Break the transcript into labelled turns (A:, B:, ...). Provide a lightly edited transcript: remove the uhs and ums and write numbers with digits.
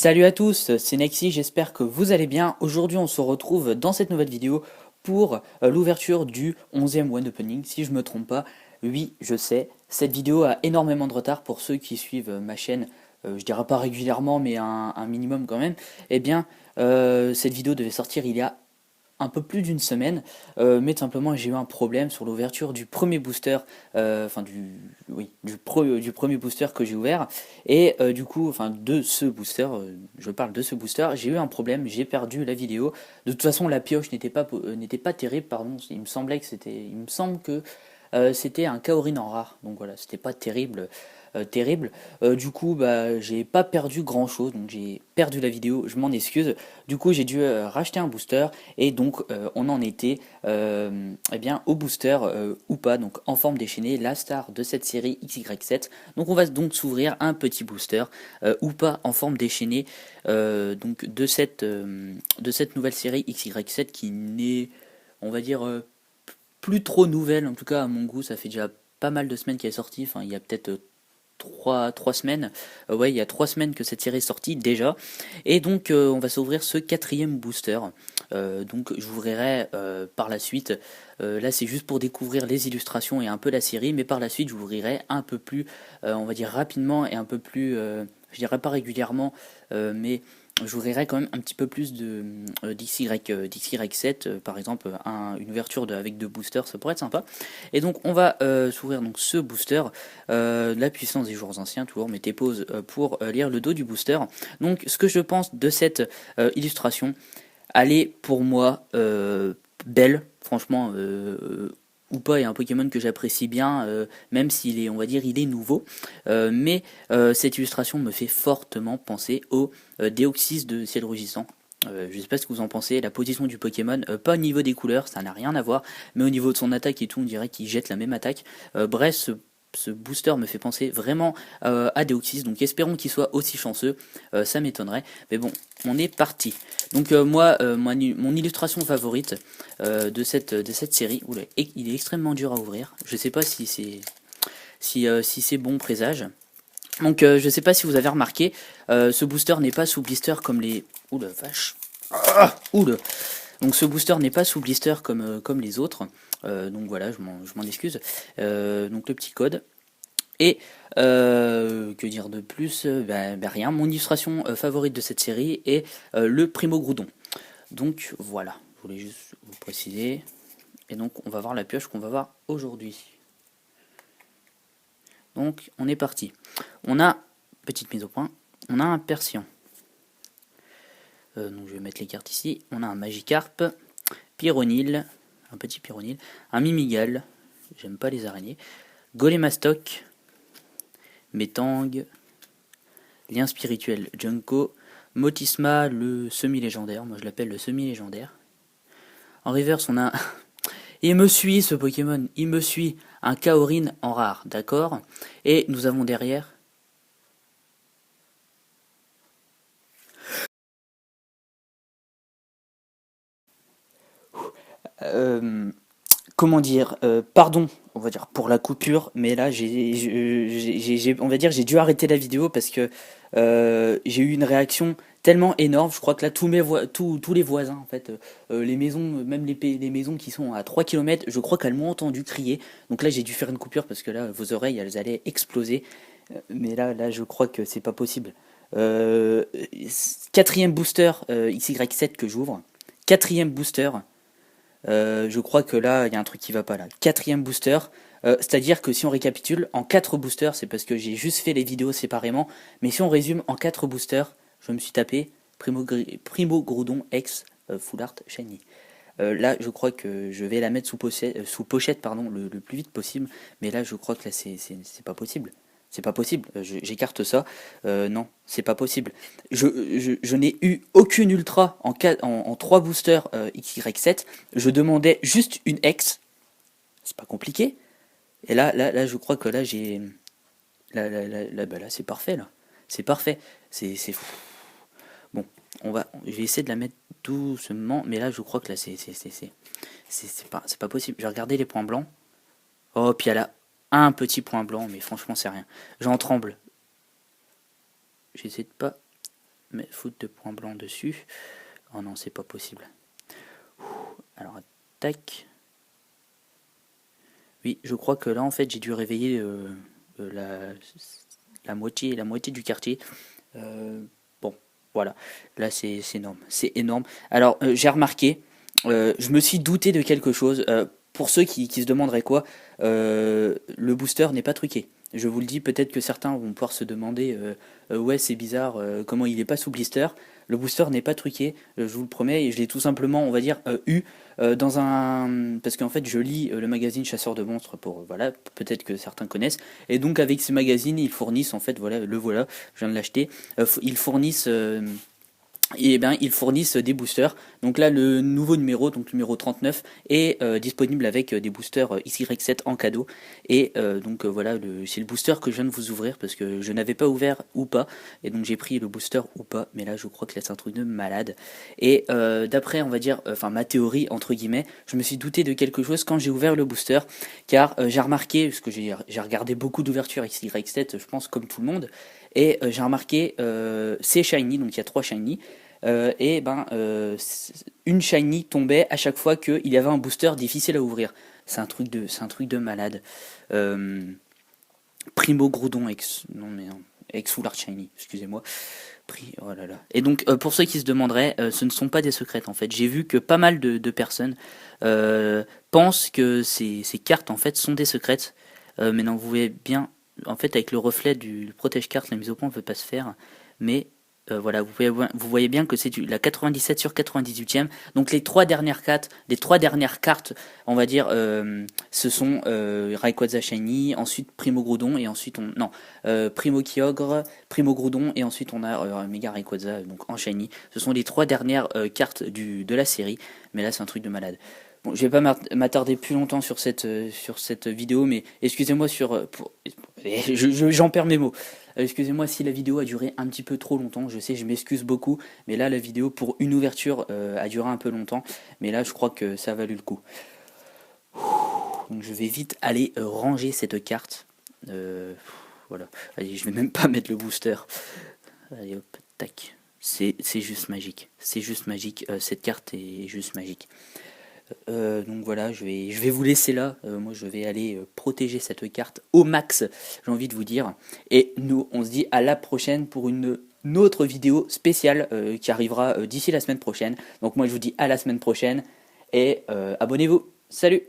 A: Salut à tous, c'est Nexi, j'espère que vous allez bien. Aujourd'hui on se retrouve dans cette nouvelle vidéo pour l'ouverture du 11e One Opening, si je me trompe pas. Oui, je sais, cette vidéo a énormément de retard pour ceux qui suivent ma chaîne, je dirais pas régulièrement mais un minimum quand même. Eh bien, cette vidéo devait sortir il y a un peu plus d'une semaine, mais tout simplement j'ai eu un problème sur l'ouverture du premier booster, enfin du premier booster que j'ai ouvert, et du coup, enfin de ce booster, je parle de ce booster, j'ai eu un problème, j'ai perdu la vidéo. De toute façon, la pioche n'était pas terrible, pardon, il me semble que c'était un Kaorin en rare, donc voilà, c'était pas terrible, terrible. Du coup, bah, j'ai pas perdu grand chose, donc j'ai perdu la vidéo, je m'en excuse. Du coup, j'ai dû racheter un booster, et donc on en était eh bien, au booster ou pas, donc en forme déchaînée, la star de cette série XY7. Donc on va donc s'ouvrir un petit booster ou pas en forme déchaînée donc de cette nouvelle série XY7 qui n'est, on va dire, plus trop nouvelle, en tout cas à mon goût. Ça fait déjà pas mal de semaines qu'elle est sortie, enfin il y a peut-être trois semaines. Ouais, il y a 3 semaines que cette série est sortie déjà. Et donc, on va s'ouvrir ce quatrième booster. Donc, j'ouvrirai par la suite. Là, c'est juste pour découvrir les illustrations et un peu la série. Mais par la suite, j'ouvrirai un peu plus, on va dire rapidement et un peu plus, je dirais pas régulièrement, mais j'ouvrirai quand même un petit peu plus de d'XY7, par exemple une ouverture avec 2 boosters, ça pourrait être sympa. Et donc on va s'ouvrir donc ce booster, la puissance des jours anciens, toujours mettez pause pour lire le dos du booster. Donc ce que je pense de cette illustration, elle est pour moi belle, franchement, ou pas, est un Pokémon que j'apprécie bien, même s'il est, on va dire, il est nouveau. Mais cette illustration me fait fortement penser au Déoxys de Ciel Rugissant. Je sais pas ce que vous en pensez, la position du Pokémon, pas au niveau des couleurs, ça n'a rien à voir, mais au niveau de son attaque et tout, on dirait qu'il jette la même attaque. Bref, ce booster me fait penser vraiment à Deoxys, donc espérons qu'il soit aussi chanceux, ça m'étonnerait, mais bon, on est parti. Donc mon illustration favorite de cette série, oula, il est extrêmement dur à ouvrir, je sais pas si c'est bon présage. Donc je sais pas si vous avez remarqué, ce booster n'est pas sous blister comme les... Oula vache. Oula. Donc ce booster n'est pas sous blister comme les autres. Donc voilà, je m'en excuse. Donc le petit code. Et que dire de plus, rien. Mon illustration favorite de cette série est le Primo Groudon. Donc voilà, je voulais juste vous préciser. Et donc on va voir la pioche qu'on va voir aujourd'hui. Donc on est parti. On a, petite mise au point, on a un Persian. Donc je vais mettre les cartes ici. On a un Magikarp, Pyronil, un petit Pyronil, un Mimigal, j'aime pas les araignées, Golémastoc, Metang, Lien spirituel Junko, Motisma, le semi-légendaire, moi je l'appelle le semi-légendaire. En reverse, on a... Il me suit ce Pokémon, il me suit, un Kaorin en rare, d'accord. Et nous avons derrière... Euh, comment dire, pardon, on va dire pour la coupure, mais là on va dire j'ai dû arrêter la vidéo parce que j'ai eu une réaction tellement énorme. Je crois que là tous les voisins en fait, les maisons, même les maisons qui sont à 3 km, je crois qu'elles m'ont entendu crier. Donc là j'ai dû faire une coupure parce que là vos oreilles elles allaient exploser. Mais là je crois que c'est pas possible. Euh, Quatrième booster XY7 que j'ouvre. Quatrième booster. Je crois que là, il y a un truc qui va pas là. Quatrième booster, c'est-à-dire que si on récapitule, en 4 boosters, c'est parce que j'ai juste fait les vidéos séparément, mais si on résume, en 4 boosters, je me suis tapé Primo Groudon X Full Art Shiny. Là, je crois que je vais la mettre sous pochette pardon, le plus vite possible, mais là, je crois que là, c'est pas possible. C'est pas possible, j'écarte ça. Non, c'est pas possible. Je n'ai eu aucune ultra en 3 boosters XY7. Je demandais juste une X. C'est pas compliqué. Et là, je crois que là, j'ai. Là, c'est parfait, là. C'est parfait. C'est fou. Bon, je vais essayer de la mettre doucement, mais là, je crois que là, c'est pas possible. Je vais regarder les points blancs. Oh, puis elle a un petit point blanc, mais franchement, c'est rien. J'en tremble. J'essaie de pas. foutre de points blancs dessus. Oh non, c'est pas possible. Alors, tac. Oui, je crois que là, en fait, j'ai dû réveiller la moitié du quartier. Bon, voilà. Là, c'est énorme. C'est énorme. Alors, j'ai remarqué, je me suis douté de quelque chose. Pour ceux qui se demanderaient quoi, le booster n'est pas truqué. Je vous le dis, peut-être que certains vont pouvoir se demander, ouais, c'est bizarre, comment il n'est pas sous blister. Le booster n'est pas truqué, je vous le promets, et je l'ai tout simplement, on va dire, eu dans un... Parce qu'en fait, je lis le magazine Chasseur de monstres pour, voilà, peut-être que certains connaissent. Et donc, avec ce magazine, ils fournissent, en fait, voilà, le voilà, je viens de l'acheter. Ils fournissent... et bien, ils fournissent des boosters. Donc là, le nouveau numéro, donc numéro 39, est disponible avec des boosters XY7 en cadeau. Et donc voilà, c'est le booster que je viens de vous ouvrir parce que je n'avais pas ouvert ou pas. Et donc j'ai pris le booster ou pas. Mais là, je crois que là, c'est un truc de malade. Et d'après, on va dire, enfin ma théorie, entre guillemets, je me suis douté de quelque chose quand j'ai ouvert le booster. Car j'ai remarqué, parce que j'ai regardé beaucoup d'ouvertures XY7, je pense comme tout le monde. Et j'ai remarqué, c'est shiny, donc il y a 3 shiny. Et ben une shiny tombait à chaque fois qu'il y avait un booster difficile à ouvrir. C'est un truc de malade. Euh, Primo Groudon ex non mais non, ex Full Art Shiny, excusez-moi. Oh là là. Et donc pour ceux qui se demanderaient, ce ne sont pas des secrètes en fait. J'ai vu que pas mal de personnes pensent que ces cartes en fait sont des secrètes. Mais non, vous voyez bien, en fait avec le reflet du protège-carte, la mise au point ne peut pas se faire. Mais voilà, vous voyez bien que c'est la 97 sur 98e. Donc les trois dernières cartes, on va dire, ce sont Rayquaza Shiny, ensuite Primo Groudon et ensuite Primo Kyogre, Primo Groudon et ensuite on a Mega Rayquaza donc en Shiny. Ce sont les 3 dernières cartes de la série, mais là c'est un truc de malade. Bon, je vais pas m'attarder plus longtemps sur cette vidéo, mais excusez-moi j'en perds mes mots. Excusez-moi si la vidéo a duré un petit peu trop longtemps, je sais, je m'excuse beaucoup, mais là la vidéo pour une ouverture a duré un peu longtemps, mais là je crois que ça a valu le coup. Donc je vais vite aller ranger cette carte. Voilà, allez, je vais même pas mettre le booster. Allez hop, tac. C'est juste magique, c'est juste magique, cette carte est juste magique. Donc voilà, je vais vous laisser là. Moi, je vais aller protéger cette carte au max, j'ai envie de vous dire. Et nous, on se dit à la prochaine pour une autre vidéo spéciale qui arrivera d'ici la semaine prochaine. Donc moi, je vous dis à la semaine prochaine et abonnez-vous. Salut!